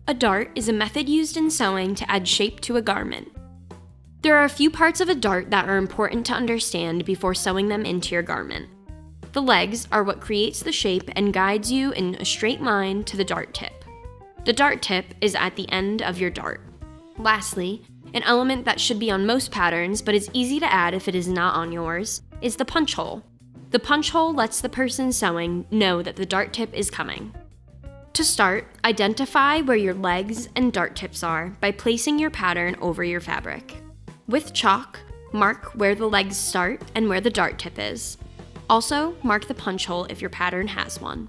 A dart is a method used in sewing to add shape to a garment. There are a few parts of a dart that are important to understand before sewing them into your garment. The legs are what creates the shape and guides you in a straight line to the dart tip. The dart tip is at the end of your dart. Lastly, an element that should be on most patterns but is easy to add if it is not on yours is the punch hole. The punch hole lets the person sewing know that the dart tip is coming. To start, identify where your legs and dart tips are by placing your pattern over your fabric. With chalk, mark where the legs start and where the dart tip is. Also, mark the punch hole if your pattern has one.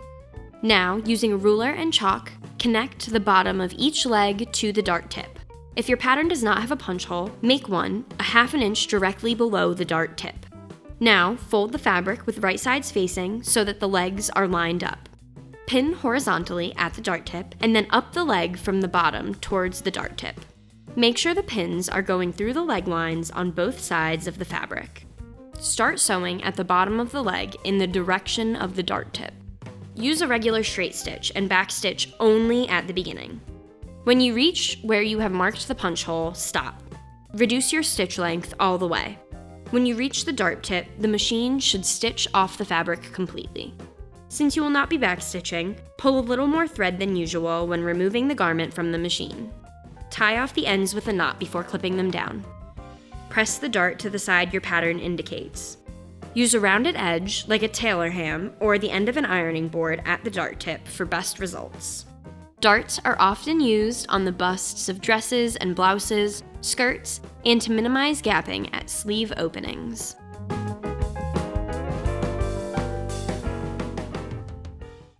Now, using a ruler and chalk, connect the bottom of each leg to the dart tip. If your pattern does not have a punch hole, make one a ½ inch directly below the dart tip. Now, fold the fabric with right sides facing so that the legs are lined up. Pin horizontally at the dart tip and then up the leg from the bottom towards the dart tip. Make sure the pins are going through the leg lines on both sides of the fabric. Start sewing at the bottom of the leg in the direction of the dart tip. Use a regular straight stitch and back stitch only at the beginning. When you reach where you have marked the punch hole, stop. Reduce your stitch length all the way. When you reach the dart tip, the machine should stitch off the fabric completely. Since you will not be backstitching, pull a little more thread than usual when removing the garment from the machine. Tie off the ends with a knot before clipping them down. Press the dart to the side your pattern indicates. Use a rounded edge, like a tailor ham, or the end of an ironing board at the dart tip for best results. Darts are often used on the busts of dresses and blouses, skirts, and to minimize gapping at sleeve openings.